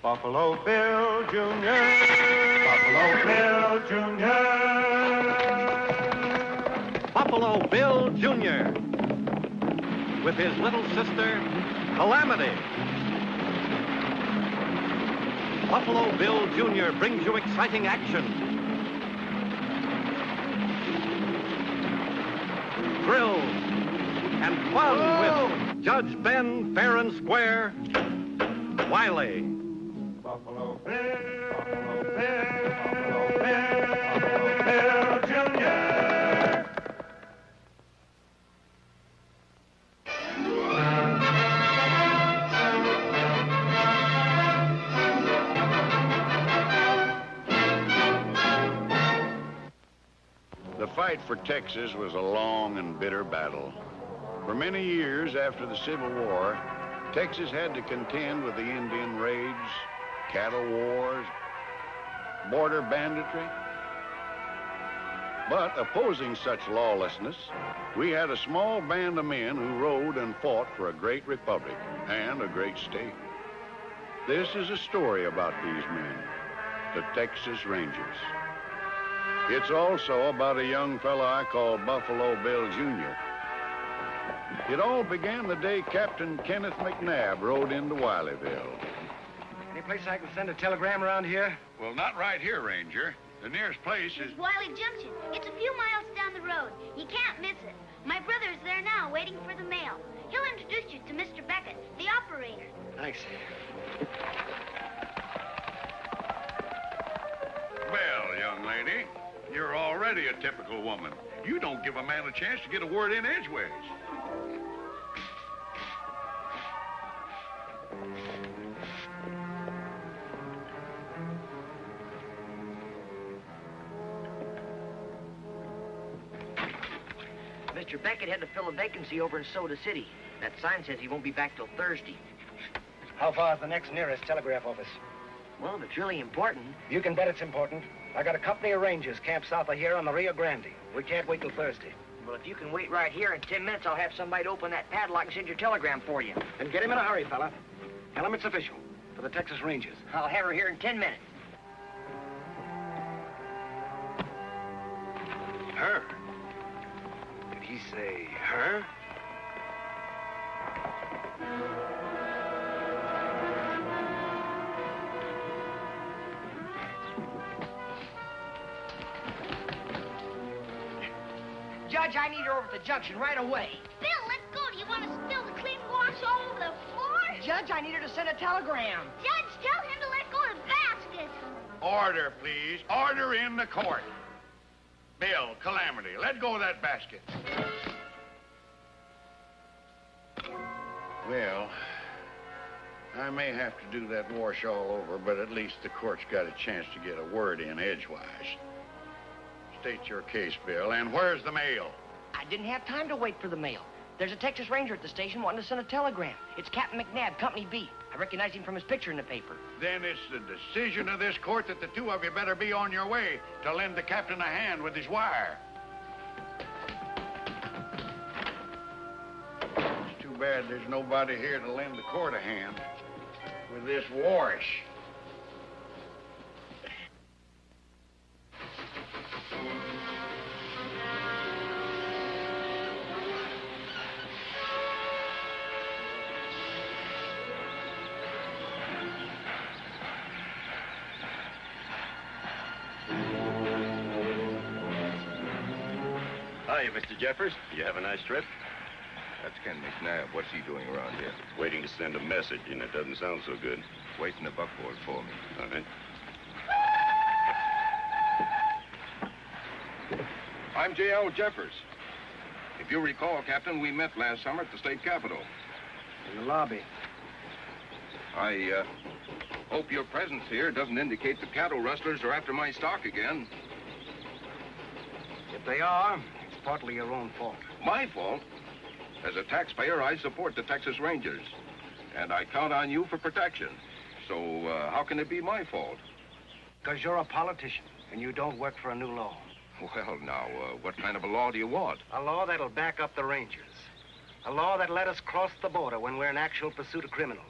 Buffalo Bill Jr. Buffalo Bill Jr. Buffalo Bill Jr. with his little sister, Calamity. Buffalo Bill Jr. brings you exciting action, thrills, and fun with Judge Ben, fair and square, Wiley. Buffalo Bill, Buffalo Bill, Buffalo Bill Jr. The fight for Texas was a long and bitter battle. For many years after the Civil War, Texas had to contend with the Indian raids, cattle wars, border banditry. But opposing such lawlessness, we had a small band of men who rode and fought for a great republic and a great state. This is a story about these men, the Texas Rangers. It's also about a young fella I call Buffalo Bill Jr. It all began the day Captain Kenneth McNabb rode into Wileyville. Any place I can send a telegram around here? Well, not right here, Ranger. The nearest place is... Wiley Junction. It's a few miles down the road. You can't miss it. My brother's there now, waiting for the mail. He'll introduce you to Mr. Beckett, the operator. Thanks. Well, young lady, you're already a typical woman. You don't give a man a chance to get a word in edgeways. Mr. Beckett had to fill a vacancy over in Soda City. That sign says he won't be back till Thursday. How far is the next nearest telegraph office? Well, if it's really important. You can bet it's important. I got a company of Rangers camped south of here on the Rio Grande. We can't wait till Thursday. Well, if you can wait right here, in 10 minutes I'll have somebody to open that padlock and send your telegram for you. Then get him in a hurry, fella. Tell him it's official for the Texas Rangers. I'll have her here in 10 minutes. Her? Did he say her? Judge, I need her over at the junction right away. Bill, let's go. Do you want to spill the clean wash all over the floor? Judge, I need her to send a telegram. Judge, tell him to let go of the basket. Order, please. Order in the court. Bill, Calamity, let go of that basket. Well, I may have to do that wash all over, but at least the court's got a chance to get a word in edgewise. State your case, Bill, and where's the mail? I didn't have time to wait for the mail. There's a Texas Ranger at the station wanting to send a telegram. It's Captain McNabb, Company B. I recognize him from his picture in the paper. Then it's the decision of this court that the two of you better be on your way to lend the captain a hand with his wire. It's too bad there's nobody here to lend the court a hand with this wash. Hi, Mr. Jeffers. You have a nice trip? That's Ken McNabb. What's he doing around here? Waiting to send a message, and it doesn't sound so good. Wait in the buckboard for me. All right. I'm J.L. Jeffers. If you recall, Captain, we met last summer at the state capitol. In the lobby. I hope your presence here doesn't indicate the cattle rustlers are after my stock again. If they are, it's partly your own fault. My fault? As a taxpayer, I support the Texas Rangers. And I count on you for protection. So, how can it be my fault? Because you're a politician, and you don't work for a new law. Well, now, what kind of a law do you want? A law that'll back up the Rangers. A law that'll let us cross the border when we're in actual pursuit of criminals.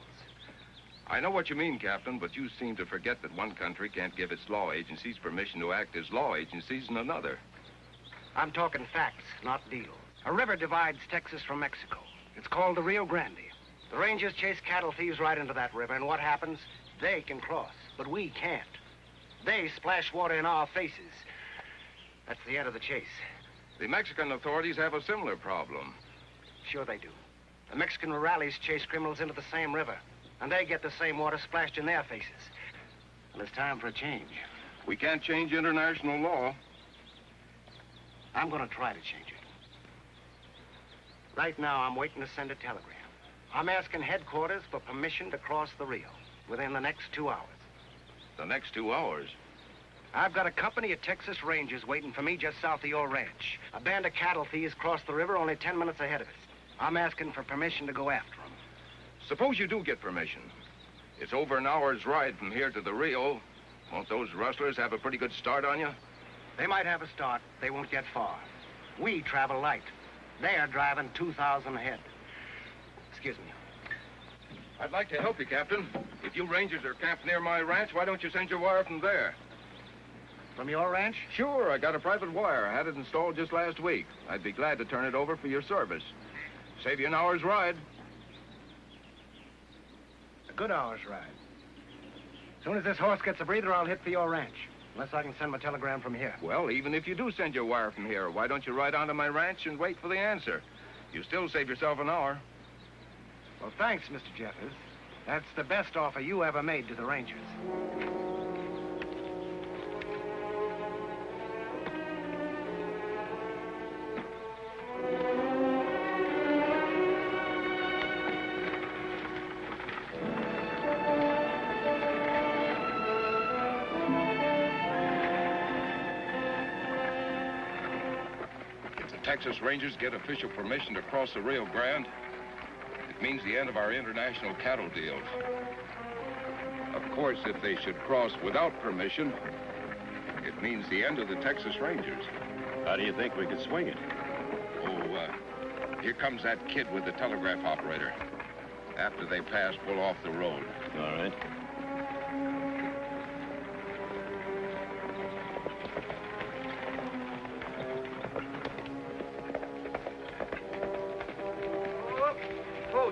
I know what you mean, Captain, but you seem to forget that one country can't give its law agencies permission to act as law agencies in another. I'm talking facts, not deals. A river divides Texas from Mexico. It's called the Rio Grande. The Rangers chase cattle thieves right into that river, and what happens? They can cross, but we can't. They splash water in our faces. That's the end of the chase. The Mexican authorities have a similar problem. Sure they do. The Mexican rurales chase criminals into the same river, and they get the same water splashed in their faces. Well, it's time for a change. We can't change international law. I'm going to try to change it. Right now, I'm waiting to send a telegram. I'm asking headquarters for permission to cross the Rio within the next 2 hours. The next 2 hours? I've got a company of Texas Rangers waiting for me just south of your ranch. A band of cattle thieves crossed the river only 10 minutes ahead of us. I'm asking for permission to go after them. Suppose you do get permission. It's over an hour's ride from here to the Rio. Won't those rustlers have a pretty good start on you? They might have a start. They won't get far. We travel light. They are driving 2,000 ahead. Excuse me. I'd like to help you, Captain. If you Rangers are camped near my ranch, why don't you send your wire from there? From your ranch? Sure, I got a private wire. I had it installed just last week. I'd be glad to turn it over for your service. Save you an hour's ride. A good hour's ride. As soon as this horse gets a breather, I'll hit for your ranch. Unless I can send my telegram from here. Well, even if you do send your wire from here, why don't you ride on to my ranch and wait for the answer? You still save yourself an hour. Well, thanks, Mr. Jeffers. That's the best offer you ever made to the Rangers. Texas Rangers get official permission to cross the Rio Grande, it means the end of our international cattle deals. Of course, if they should cross without permission, it means the end of the Texas Rangers. How do you think we could swing it? Here comes that kid with the telegraph operator. After they pass, pull off the road. All right.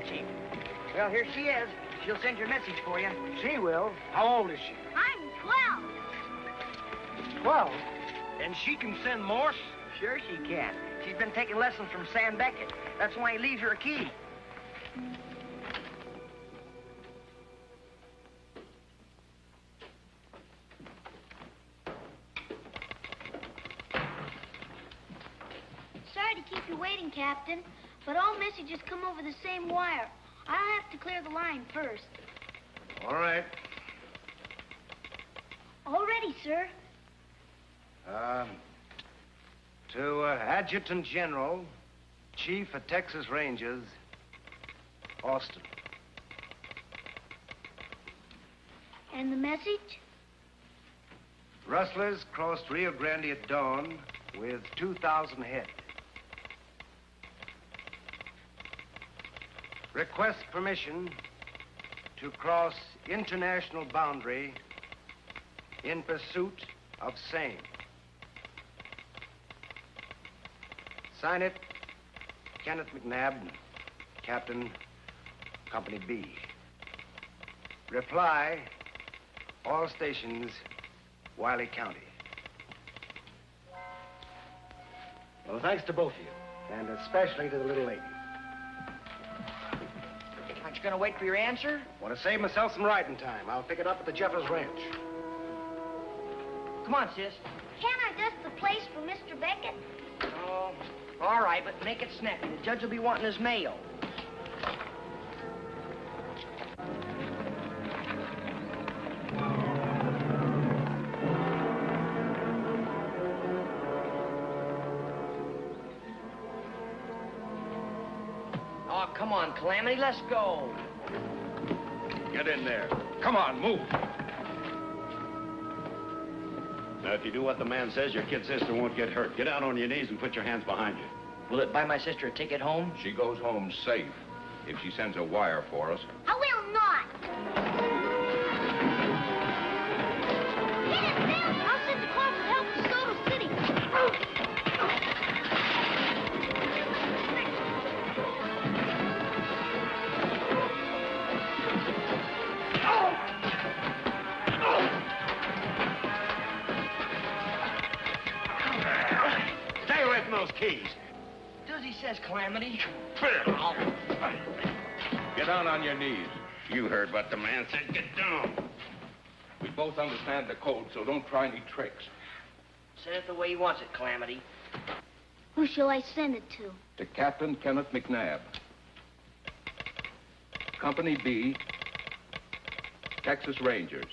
Chief. Well, here she is. She'll send your message for you. She will? How old is she? I'm 12. 12? And she can send Morse? Sure she can. She's been taking lessons from Sam Beckett. That's why he leaves her a key. Sorry to keep you waiting, Captain, but all messages come over the same wire. I'll have to clear the line first. All right. All ready, sir. To Adjutant General, Chief of Texas Rangers, Austin. And the message? Rustlers crossed Rio Grande at dawn with 2,000 head. Request permission to cross international boundary in pursuit of same. Sign it, Kenneth McNabb, Captain, Company B. Reply, all stations, Wiley County. Well, thanks to both of you, and especially to the little lady. Aren't you going to wait for your answer? Want to save myself some riding time. I'll pick it up at the Jeffers Ranch. Come on, sis. Can't I dust the place for Mr. Beckett? Oh, all right, but make it snappy. The judge will be wanting his mail. Oh, come on, Calamity, let's go. Get in there. Come on, move. Now, if you do what the man says, your kid sister won't get hurt. Get down on your knees and put your hands behind you. Will it buy my sister a ticket home? She goes home safe if she sends a wire for us. I will not. keys. Dizzy says Calamity. Get down on your knees. You heard what the man said. Get down. We both understand the code, so don't try any tricks. Send it the way he wants it, Calamity. Who shall I send it to? To Captain Kenneth McNabb. Company B, Texas Rangers.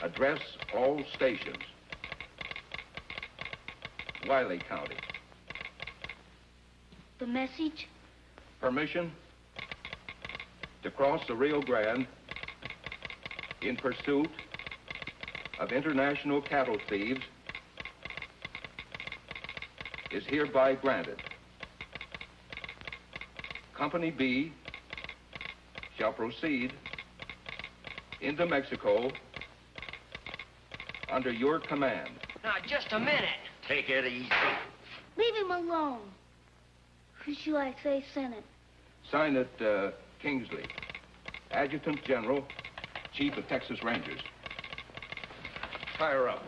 Address all stations. Wiley County. The message? Permission to cross the Rio Grande in pursuit of international cattle thieves is hereby granted. Company B shall proceed into Mexico under your command. Now, just a minute. Take it easy. Leave him alone. Who shall I say sent it? Sign it, Kingsley, Adjutant General, Chief of Texas Rangers. Fire up.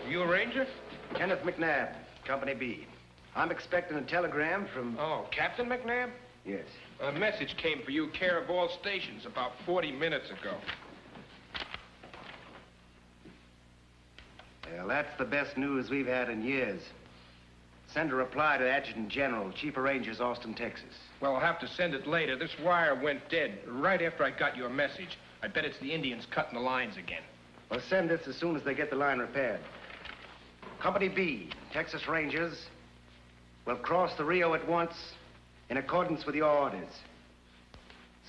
You a ranger? Kenneth McNabb, Company B. I'm expecting a telegram from... Oh, Captain McNabb? Yes. A message came for you, care of all stations, about 40 minutes ago. Well, that's the best news we've had in years. Send a reply to Adjutant General, Chief of Rangers, Austin, Texas. Well, I'll have to send it later. This wire went dead right after I got your message. I bet it's the Indians cutting the lines again. Well, send this as soon as they get the line repaired. Company B, Texas Rangers, will cross the Rio at once in accordance with your orders.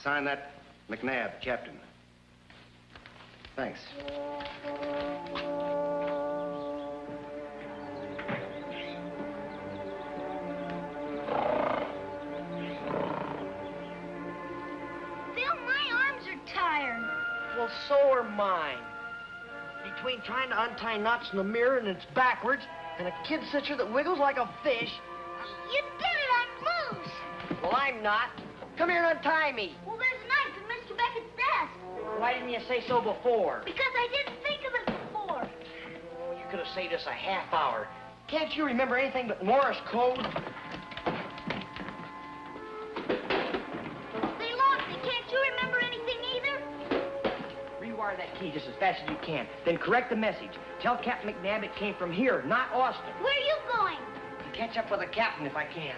Sign that, McNabb, Captain. Thanks. Phil, my arms are tired. Well, so are mine. Between trying to untie knots in the mirror and it's backwards, and a kid stitcher that wiggles like a fish. You did it, I'm loose. Well, I'm not. Come here and untie me. Well, there's a knife in Mr. Beckett's desk. Why didn't you say so before? Because I didn't think of it before. You could have saved us a half hour. Can't you remember anything but Morse code? They lost it. Can't you remember anything either? Rewire that key just as fast as you can. Then correct the message. Tell Captain McNabb it came from here, not Austin. Where are you going? To catch up with the captain if I can.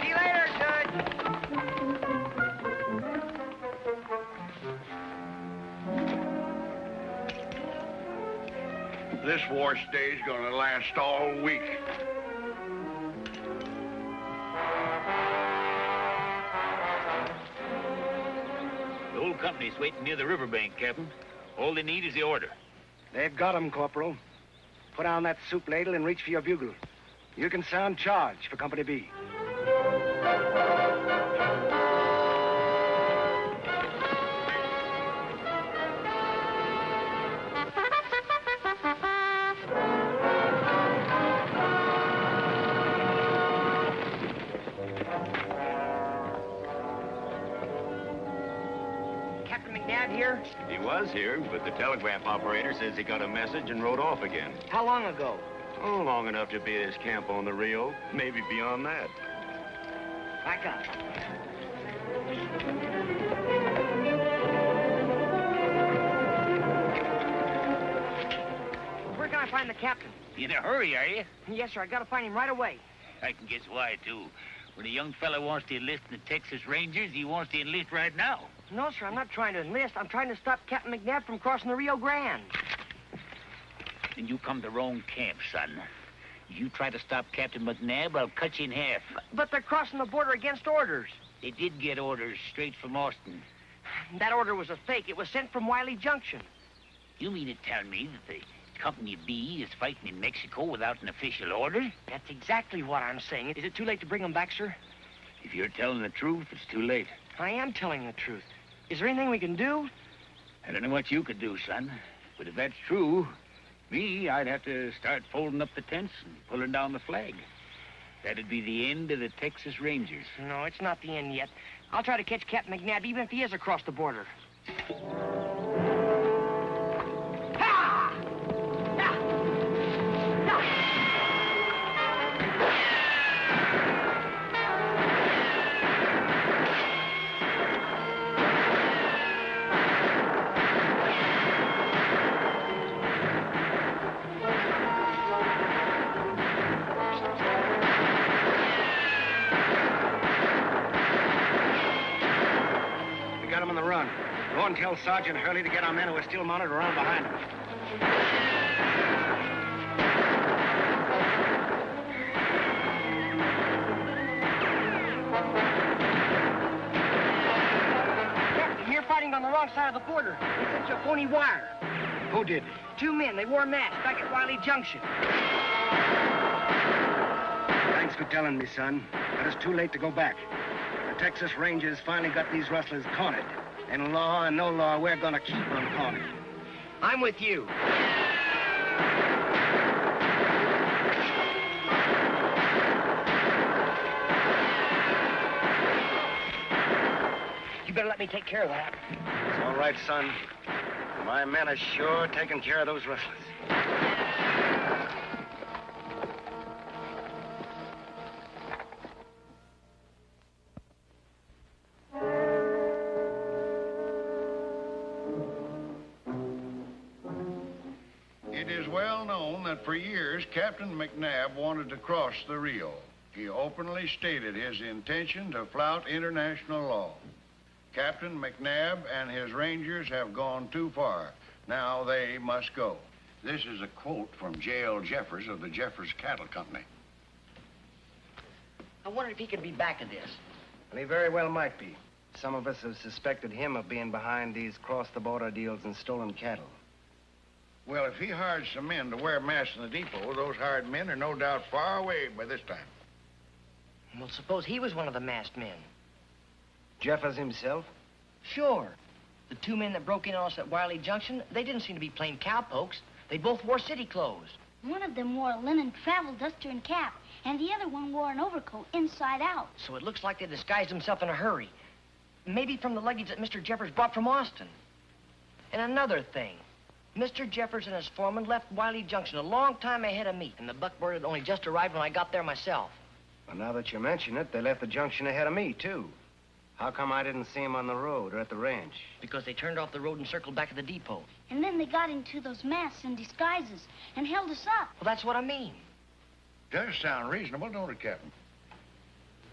See you later, Judge. This war stage gonna last all week. The whole company's waiting near the riverbank, Captain. All they need is the order. They've got 'em, Corporal. Put down that soup ladle and reach for your bugle. You can sound charge for Company B. Captain McNabb here? He was here, but the telegraph operator says he got a message and rode off again. How long ago? Oh, long enough to be at his camp on the Rio. Maybe beyond that. I got it. Where can I find the captain? In a hurry, are you? Yes, sir. I gotta find him right away. I can guess why, too. When a young fella wants to enlist in the Texas Rangers, he wants to enlist right now. No, sir. I'm not trying to enlist. I'm trying to stop Captain McNabb from crossing the Rio Grande. Then you come to wrong camp, son. If you try to stop Captain McNabb, I'll cut you in half. But they're crossing the border against orders. They did get orders straight from Austin. That order was a fake. It was sent from Wiley Junction. You mean to tell me that the Company B is fighting in Mexico without an official order? That's exactly what I'm saying. Is it too late to bring them back, sir? If you're telling the truth, it's too late. I am telling the truth. Is there anything we can do? I don't know what you could do, son. But if that's true, I'd have to start folding up the tents and pulling down the flag. That'd be the end of the Texas Rangers. No, it's not the end yet. I'll try to catch Captain McNabb even if he is across the border. Go and tell Sergeant Hurley to get our men who are still mounted around behind him. Captain, you're fighting on the wrong side of the border. It's a phony wire. Who did? 2 men. They wore masks back at Wiley Junction. Thanks for telling me, son. But it's too late to go back. The Texas Rangers finally got these rustlers cornered. And law and no law, we're gonna keep them cornered. I'm with you. You better let me take care of that. It's all right, son. My men are sure taking care of those rustlers. It is well known that for years, Captain McNabb wanted to cross the Rio. He openly stated his intention to flout international law. Captain McNabb and his Rangers have gone too far. Now they must go. This is a quote from J.L. Jeffers of the Jeffers Cattle Company. I wonder if he could be back of this. Well, he very well might be. Some of us have suspected him of being behind these cross-the-border deals and stolen cattle. Well, if he hired some men to wear masks in the depot, those hired men are no doubt far away by this time. Well, suppose he was one of the masked men. Jeffers himself? Sure. The 2 men that broke in on us at Wiley Junction, they didn't seem to be plain cowpokes. They both wore city clothes. One of them wore a linen travel duster and cap, and the other one wore an overcoat inside out. So it looks like they disguised themselves in a hurry. Maybe from the luggage that Mr. Jeffers brought from Austin. And another thing. Mr. Jeffers and his foreman left Wiley Junction a long time ahead of me, and the buckboard had only just arrived when I got there myself. Well, now that you mention it, they left the junction ahead of me, too. How come I didn't see them on the road or at the ranch? Because they turned off the road and circled back at the depot. And then they got into those masks and disguises and held us up. Well, that's what I mean. Does sound reasonable, don't it, Captain?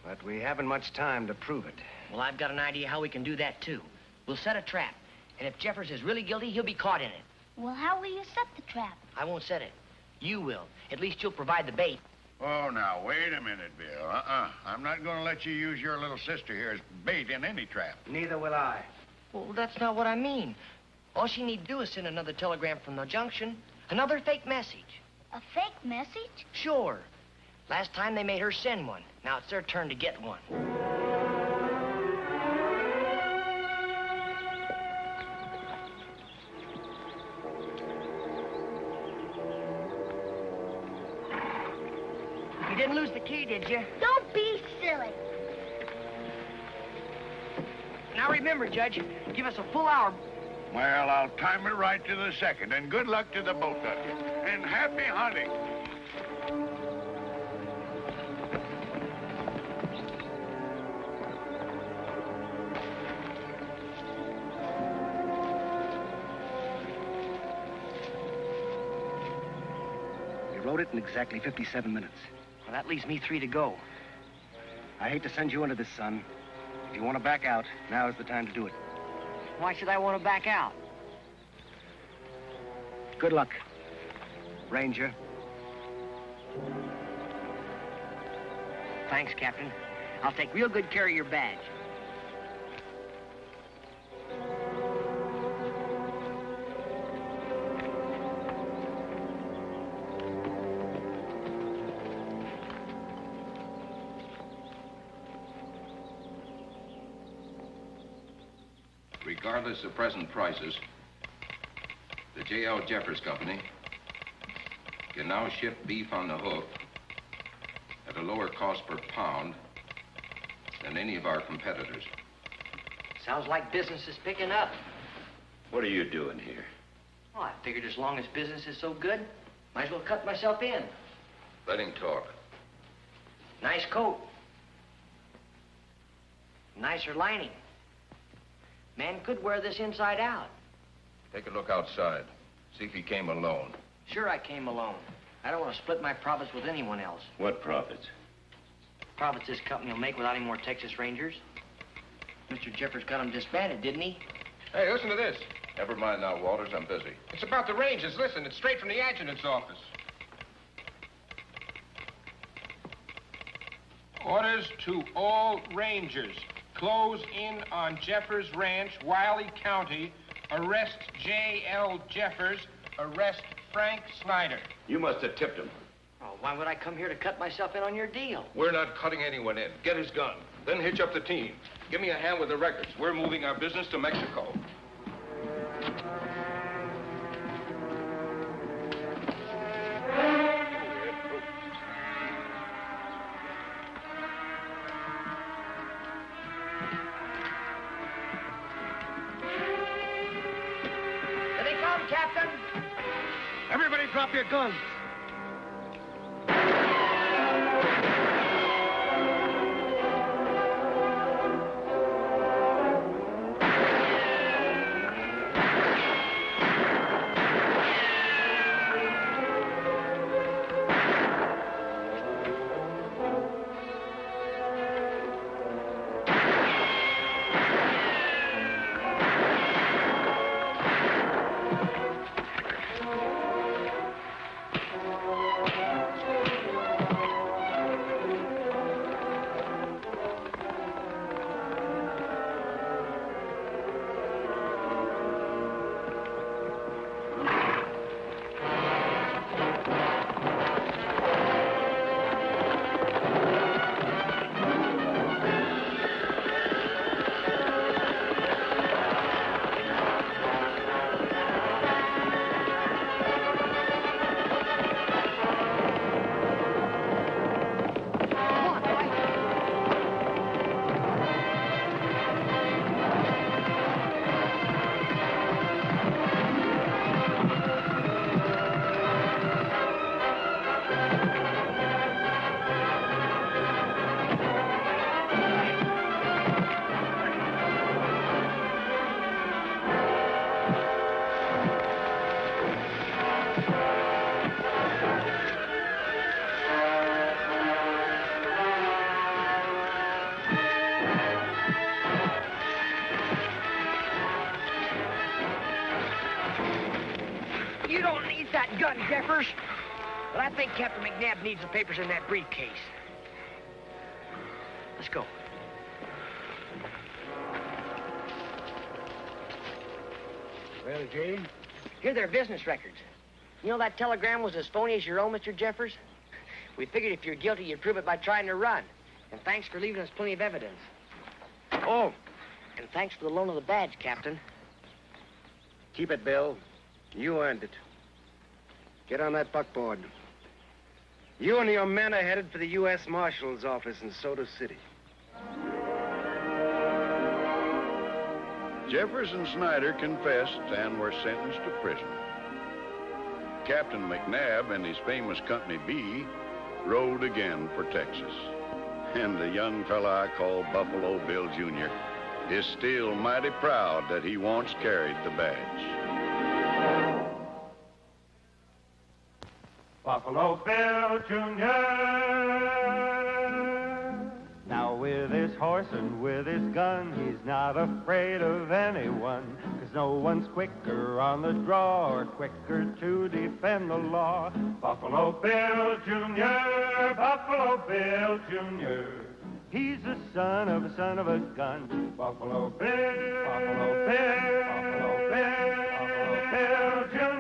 But we haven't much time to prove it. Well, I've got an idea how we can do that, too. We'll set a trap, and if Jeffers is really guilty, he'll be caught in it. Well, how will you set the trap? I won't set it. You will. At least you'll provide the bait. Oh, now, wait a minute, Bill. I'm not going to let you use your little sister here as bait in any trap. Neither will I. Well, that's not what I mean. All she need do is send another telegram from the junction. Another fake message. A fake message? Sure. Last time they made her send one. Now it's their turn to get one. You didn't lose the key, did you? Don't be silly. Now remember, Judge, give us a full hour. Well, I'll time it right to the second, and good luck to the both of you. And happy hunting. rode it in exactly 57 minutes. Well, that leaves me 3 to go. I hate to send you into this, son. If you want to back out, now is the time to do it. Why should I want to back out? Good luck, Ranger. Thanks, Captain. I'll take real good care of your badge. Regardless of present prices, the J.L. Jeffers Company can now ship beef on the hoof at a lower cost per pound than any of our competitors. Sounds like business is picking up. What are you doing here? Well, I figured as long as business is so good, might as well cut myself in. Let him talk. Nice coat. Nicer lining. Man could wear this inside out. Take a look outside. See if he came alone. Sure, I came alone. I don't want to split my profits with anyone else. What profits? Profits this company will make without any more Texas Rangers. Mr. Jeffers got them disbanded, didn't he? Hey, listen to this. Never mind now, Walters. I'm busy. It's about the Rangers. Listen, it's straight from the adjutant's office. Orders to all Rangers. Close in on Jeffers Ranch, Wiley County. Arrest J.L. Jeffers. Arrest Frank Snyder. You must have tipped him. Oh, why would I come here to cut myself in on your deal? We're not cutting anyone in. Get his gun. Then hitch up the team. Give me a hand with the records. We're moving our business to Mexico. Here they come, Captain. Everybody drop your guns. You don't need that gun, Jeffers. But I think Captain McNabb needs the papers in that briefcase. Let's go. Well, Jane? Here are their business records. You know that telegram was as phony as your own, Mr. Jeffers? We figured if you're guilty, you'd prove it by trying to run. And thanks for leaving us plenty of evidence. Oh, And thanks for the loan of the badge, Captain. keep it, Bill. You earned it. Get on that buckboard. You and your men are headed for the U.S. Marshal's office in Soda City. Jeffers and Snyder confessed and were sentenced to prison. Captain McNabb and his famous Company B rode again for Texas. And the young fella I call Buffalo Bill Jr. is still mighty proud that he once carried the badge. Buffalo Bill Jr. Now with his horse and with his gun, he's not afraid of anyone, 'cause no one's quicker on the draw or quicker to defend the law. Buffalo Bill Jr., Buffalo Bill Jr. He's the son of a gun. Buffalo Bill, Buffalo Bill, Buffalo Bill, Buffalo Bill Jr.